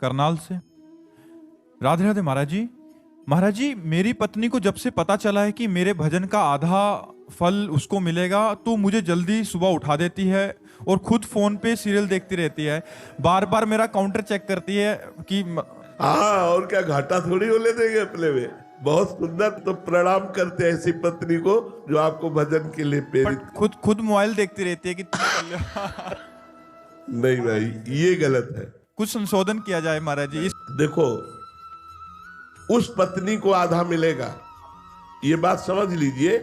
करनाल से। राधे राधे महाराज जी। महाराज जी, मेरी पत्नी को जब से पता चला है कि मेरे भजन का आधा फल उसको मिलेगा, तो मुझे जल्दी सुबह उठा देती है और खुद फोन पे सीरियल देखती रहती है। बार बार मेरा काउंटर चेक करती है कि हाँ, और क्या घाटा थोड़ी होने देंगे अपने में। बहुत सुंदर। तो प्रणाम करते हैं ऐसी पत्नी को जो आपको भजन के लिए प्रेरित। खुद खुद मोबाइल देखती रहती है कि तुम कर लो। नहीं भाई, ये गलत है। कुछ संशोधन किया जाए महाराज जी। देखो, उस पत्नी को आधा मिलेगा, ये बात समझ लीजिए।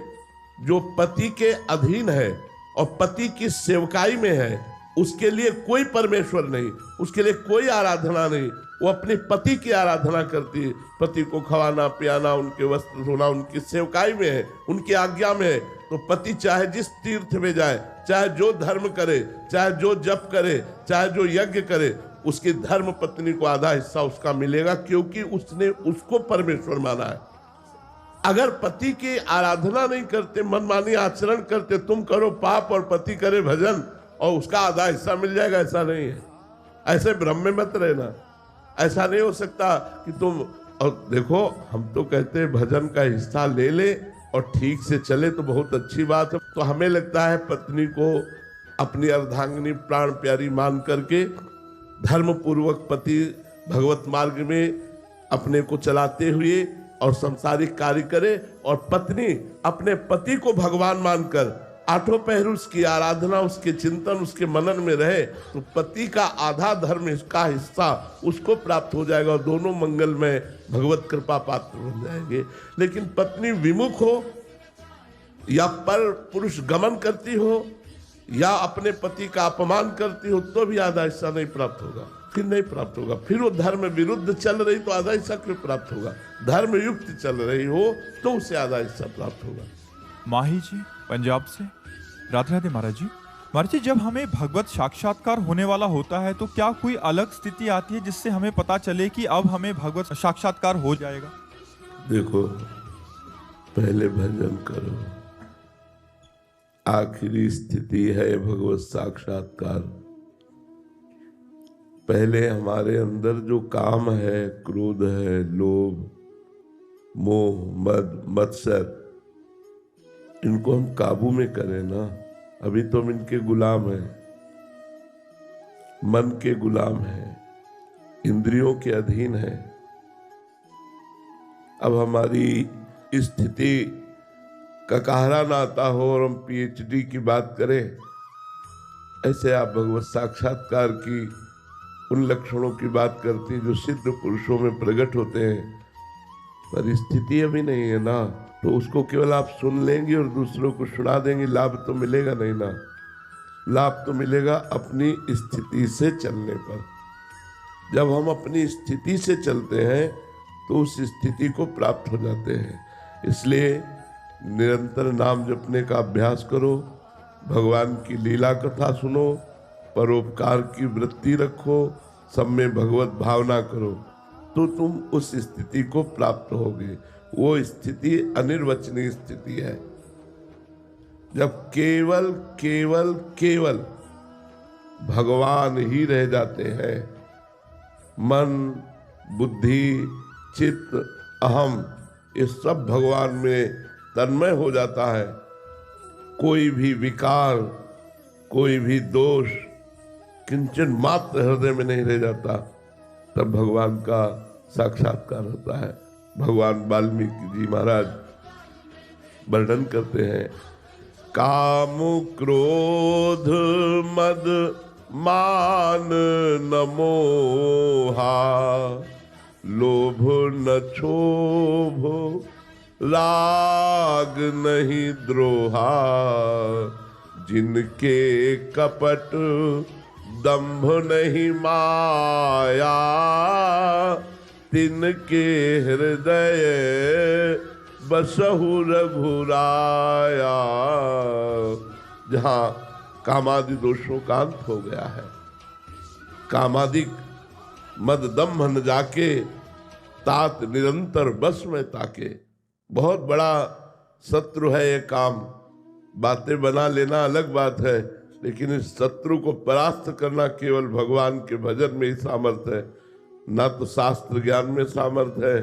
जो पति के अधीन है और पति की सेवकाई में है, उसके लिए कोई परमेश्वर नहीं, उसके लिए कोई आराधना नहीं। वो अपने पति की आराधना करती है। पति को खवाना पियाना, उनके वस्त्र धोना, उनकी सेवकाई में है, उनकी आज्ञा में है। तो पति चाहे जिस तीर्थ में जाए, चाहे जो धर्म करे, चाहे जो जप करे, चाहे जो यज्ञ करे, उसकी धर्म पत्नी को आधा हिस्सा उसका मिलेगा, क्योंकि उसने उसको परमेश्वर माना है। अगर पति की आराधना नहीं करते, मनमानी आचरण करते, तुम करो पाप और पति करे भजन और उसका आधा हिस्सा मिल जाएगा, ऐसा नहीं है। ऐसे भ्रम में मत रहना। ऐसा नहीं हो सकता कि तुम, और देखो, हम तो कहते हैं भजन का हिस्सा ले ले और ठीक से चले तो बहुत अच्छी बात है। तो हमें लगता है पत्नी को अपनी अर्धांगिनी प्राण प्यारी मान करके धर्म पूर्वक पति भगवत मार्ग में अपने को चलाते हुए और संसारिक कार्य करे, और पत्नी अपने पति को भगवान मानकर आठों पहर उसकी आराधना, उसके चिंतन, उसके मनन में रहे, तो पति का आधा धर्म का हिस्सा उसको प्राप्त हो जाएगा और दोनों मंगल में भगवत कृपा पात्र बन जाएंगे। लेकिन पत्नी विमुख हो या पर पुरुष गमन करती हो या अपने पति का अपमान करती हो, तो भी आधा हिस्सा नहीं प्राप्त होगा। फिर नहीं प्राप्त होगा। फिर वो धर्म विरुद्ध चल रही तो आधा हिस्सा क्यों प्राप्त होगा? धर्म युक्त चल रही हो तो उसे आधा हिस्सा प्राप्त होगा। माही जी पंजाब से। राधे राधे महाराज जी। महाराज जी, जब हमें भगवत साक्षात्कार होने वाला होता है तो क्या कोई अलग स्थिति आती है जिससे हमें पता चले कि अब हमें भगवत साक्षात्कार हो जाएगा? देखो, पहले भजन करो, आखिरी स्थिति है भगवत साक्षात्कार। पहले हमारे अंदर जो काम है, क्रोध है, लोभ, मोह, मद, मत्सर, इनको हम काबू में करें ना। अभी तो हम इनके गुलाम हैं, मन के गुलाम हैं, इंद्रियों के अधीन हैं। अब हमारी स्थिति का कहरा ना आता हो और हम पीएचडी की बात करें, ऐसे आप भगवत साक्षात्कार की उन लक्षणों की बात करती हैं जो सिद्ध पुरुषों में प्रकट होते हैं, पर स्थिति अभी नहीं है ना। तो उसको केवल आप सुन लेंगे और दूसरों को सुना देंगे, लाभ तो मिलेगा नहीं ना। लाभ तो मिलेगा अपनी स्थिति से चलने पर। जब हम अपनी स्थिति से चलते हैं तो उस स्थिति को प्राप्त हो जाते हैं। इसलिए निरंतर नाम जपने का अभ्यास करो, भगवान की लीला कथा सुनो, परोपकार की वृत्ति रखो, सब में भगवत भावना करो, तो तुम उस स्थिति को प्राप्त होगे। वो स्थिति अनिर्वचनीय स्थिति है, जब केवल केवल केवल भगवान ही रह जाते हैं। मन, बुद्धि, चित्त, अहम, ये सब भगवान में तन्मय हो जाता है। कोई भी विकार, कोई भी दोष किंचन मात्र हृदय में नहीं रह जाता, तब भगवान का साक्षात्कार होता है। भगवान वाल्मीकि जी महाराज वर्णन करते हैं, काम क्रोध मद मान न मोहा, लोभ न क्षोभ राग नहीं द्रोहा, जिनके कपट दंभ नहीं माया, तिनके हृदय बसहु रघुराया। जहां कामादि दोषों का अंत हो गया है, कामादि मद दम्भ न जाके, तात निरंतर बस में ताके। बहुत बड़ा शत्रु है ये काम। बातें बना लेना अलग बात है, लेकिन इस शत्रु को परास्त करना केवल भगवान के भजन में ही सामर्थ्य है। ना तो शास्त्र ज्ञान में सामर्थ्य है,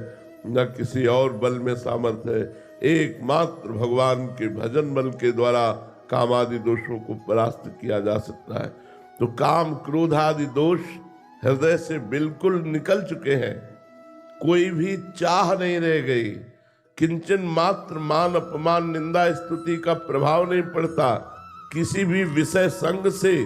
न किसी और बल में सामर्थ्य है। एकमात्र भगवान के भजन बल के द्वारा काम आदि दोषों को परास्त किया जा सकता है। तो काम क्रोध आदि दोष हृदय से बिल्कुल निकल चुके हैं, कोई भी चाह नहीं रह गई, किंचन मात्र मान अपमान निंदा स्तुति का प्रभाव नहीं पड़ता, किसी भी विषय संग से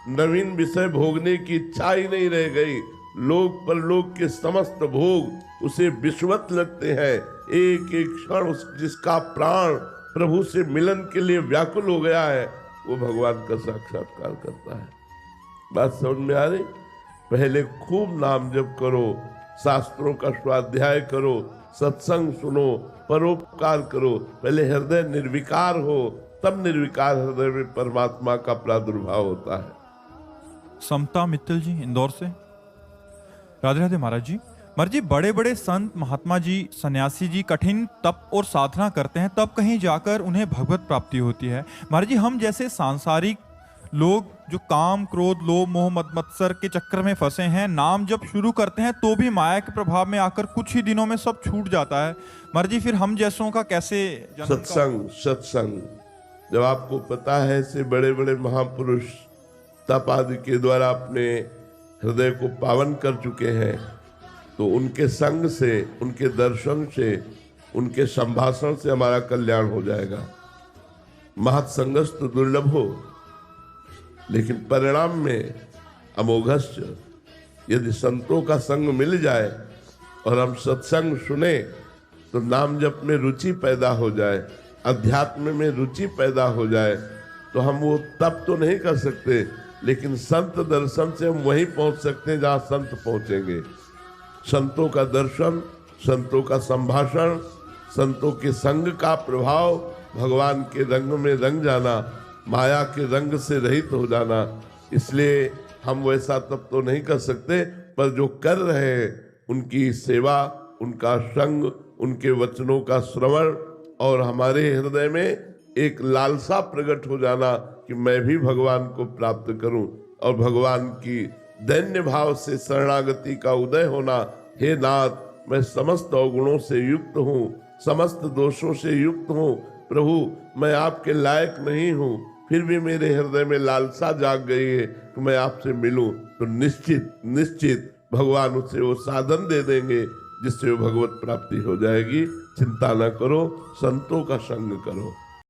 नवीन विषय भोगने की इच्छा ही नहीं रह गई, लोक परलोक के समस्त भोग उसे विश्वत लगते हैं। एक एक क्षण जिसका प्राण प्रभु से मिलन के लिए व्याकुल हो गया है, वो भगवान का साक्षात्कार करता है। बात समझ में आ रही? पहले खूब नाम जप करो, शास्त्रों का स्वाध्याय करो, सत्संग सुनो, परोपकार करो, पहले हृदय निर्विकार हो, तब निर्विकार हृदय में परमात्मा का प्रादुर्भाव होता है। समता मित्तल जी इंदौर से। राधे राधे महाराज जी। महाराज जी, बड़े बड़े संत महात्मा जी सन्यासी जी कठिन तप और साधना करते हैं, तब कहीं जाकर उन्हें भगवत प्राप्ति होती है। महाराज जी, हम जैसे सांसारिक लोग जो काम क्रोध लोभ मोह मद मत्सर के चक्कर में फंसे हैं, नाम जब शुरू करते हैं तो भी माया के प्रभाव में आकर कुछ ही दिनों में सब छूट जाता है। महाराज जी, फिर हम जैसों का कैसे सत्संग जब आपको पता है ऐसे बड़े बड़े महापुरुष तप आदि के द्वारा अपने हृदय को पावन कर चुके हैं, तो उनके संग से, उनके दर्शन से, उनके संभाषण से हमारा कल्याण हो जाएगा। महत्संगस्तु दुर्लभो, लेकिन परिणाम में अमोघश्च। यदि संतों का संग मिल जाए और हम सत्संग सुने तो नाम जप में रुचि पैदा हो जाए, अध्यात्म में रुचि पैदा हो जाए, तो हम वो तप तो नहीं कर सकते, लेकिन संत दर्शन से हम वहीं पहुंच सकते हैं जहां संत पहुंचेंगे। संतों का दर्शन, संतों का संभाषण, संतों के संग का प्रभाव, भगवान के रंग में रंग जाना, माया के रंग से रहित हो जाना। इसलिए हम वैसा तब तो नहीं कर सकते, पर जो कर रहे हैं उनकी सेवा, उनका संग, उनके वचनों का श्रवण और हमारे हृदय में एक लालसा प्रकट हो जाना कि मैं भी भगवान को प्राप्त करूं, और भगवान की दैन्य भाव से शरणागति का उदय होना। हे नाथ, मैं समस्त अवगुणों से युक्त हूँ, समस्त दोषों से युक्त हूँ, प्रभु मैं आपके लायक नहीं हूँ, फिर भी मेरे हृदय में लालसा जाग गई है कि मैं आपसे मिलूं, तो निश्चित भगवान उसे वो साधन दे देंगे जिससे वो भगवत प्राप्ति हो जाएगी। चिंता न करो, संतों का संग करो।